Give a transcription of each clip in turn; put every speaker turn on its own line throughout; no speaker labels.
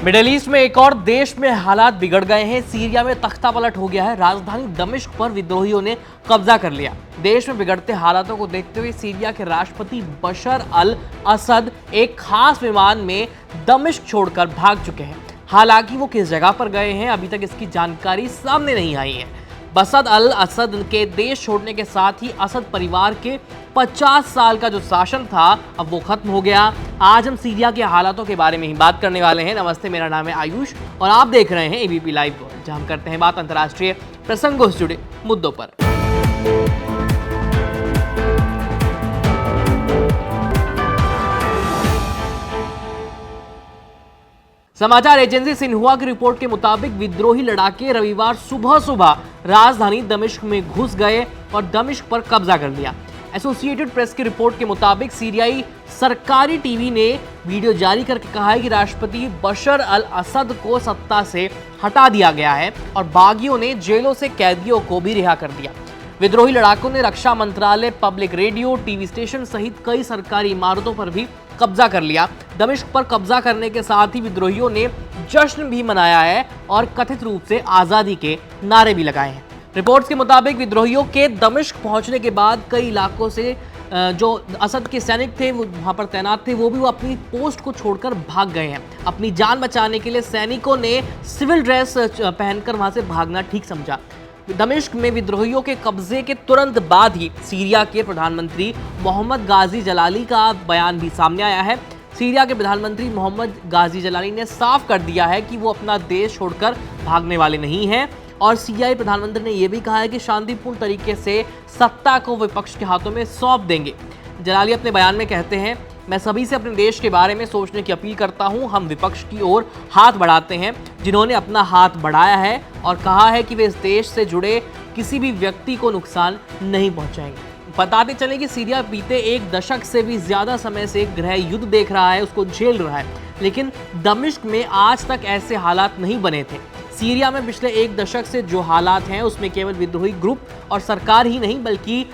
Middle east में एक और देश में हालात बिगड़ गए हैं। सीरिया में तख्ता पलट हो गया है। राजधानी दमिश्क पर विद्रोहियों ने कब्जा कर लिया। देश में बिगड़ते हालातों को देखते हुए सीरिया के राष्ट्रपति बशर अल असद एक खास विमान में दमिश्क छोड़कर भाग चुके हैं। हालांकि वो किस जगह पर गए हैं अभी तक इसकी जानकारी सामने नहीं आई है। बशर अल असद के देश छोड़ने के साथ ही असद परिवार के 50 साल का जो शासन था अब वो खत्म हो गया। आज हम सीरिया के हालातों के बारे में ही बात करने वाले हैं। नमस्ते, मेरा नाम है आयुष और आप देख रहे हैं एबीपी लाइव को, जहां हम करते हैं बात अंतर्राष्ट्रीय प्रसंगों से जुड़े मुद्दों पर। समाचार एजेंसी सिन्हुआ की रिपोर्ट के मुताबिक विद्रोही लड़ाके रविवार सुबह राजधानी दमिश्क में घुस गए और दमिश्क पर कब्जा कर लिया। एसोसिएटेड प्रेस की रिपोर्ट के मुताबिक सीरियाई सरकारी टीवी ने वीडियो जारी करके कहा है कि राष्ट्रपति बशर अल असद को सत्ता से हटा दिया गया है और बागियों ने जेलों से कैदियों को भी रिहा कर दिया। विद्रोही लड़ाकों ने रक्षा मंत्रालय, पब्लिक रेडियो, टीवी स्टेशन सहित कई सरकारी इमारतों पर भी कब्जा कर लिया। दमिश्क पर कब्जा करने के साथ ही विद्रोहियों ने जश्न भी मनाया है और कथित रूप से आजादी के नारे भी लगाए हैं। रिपोर्ट्स के मुताबिक विद्रोहियों के दमिश्क पहुंचने के बाद कई इलाकों से जो असद के सैनिक थे वो वहां पर तैनात थे, वो भी अपनी पोस्ट को छोड़कर भाग गए हैं। अपनी जान बचाने के लिए सैनिकों ने सिविल ड्रेस पहनकर वहां से भागना ठीक समझा। दमिश्क में विद्रोहियों के कब्जे के तुरंत बाद ही सीरिया के प्रधानमंत्री मोहम्मद गाजी जलाली का बयान भी सामने आया है। सीरिया के प्रधानमंत्री मोहम्मद गाजी जलाली ने साफ कर दिया है कि वो अपना देश छोड़कर भागने वाले नहीं हैं और सीरियाई प्रधानमंत्री ने यह भी कहा है कि शांतिपूर्ण तरीके से सत्ता को विपक्ष के हाथों में सौंप देंगे। जलाली अपने बयान में कहते हैं, मैं सभी से अपने देश के बारे में सोचने की अपील करता हूं। हम विपक्ष की ओर हाथ बढ़ाते हैं जिन्होंने अपना हाथ बढ़ाया है और कहा है कि वे इस देश से जुड़े किसी भी व्यक्ति को नुकसान नहीं पहुंचाएंगे। बताते चले कि सीरिया बीते एक दशक से भी ज्यादा समय से गृह युद्ध देख रहा है, उसको झेल रहा है, लेकिन दमिश्क में आज तक ऐसे हालात नहीं बने थे। सीरिया में पिछले एक दशक से जो हालात हैं उसमें केवल विद्रोही ग्रुप और सरकार ही नहीं बल्कि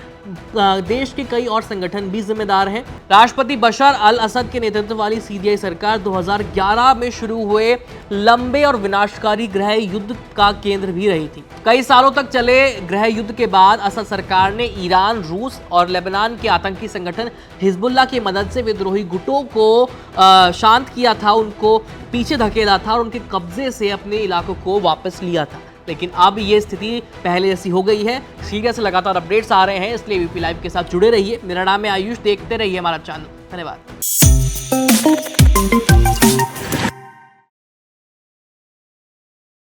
देश के कई और संगठन भी जिम्मेदार हैं। राष्ट्रपति बशर अल असद के नेतृत्व वाली सीरियाई सरकार 2011 में शुरू हुए लंबे और विनाशकारी गृह युद्ध का केंद्र भी रही थी। कई सालों तक चले गृह युद्ध के बाद असद सरकार ने ईरान, रूस और लेबनान के आतंकी संगठन हिजबुल्लाह की मदद से विद्रोही गुटों को शांत किया था, उनको पीछे धकेला था और उनके कब्जे से अपने इलाकों को वापस लिया था। लेकिन अब ये स्थिति पहले जैसी हो गई है। सीरिया से लगातार अपडेट्स आ रहे हैं, इसलिए एबीपी लाइव के साथ जुड़े रहिए। मेरा नाम है आयुष, देखते रहिए हमारा चैनल। धन्यवाद।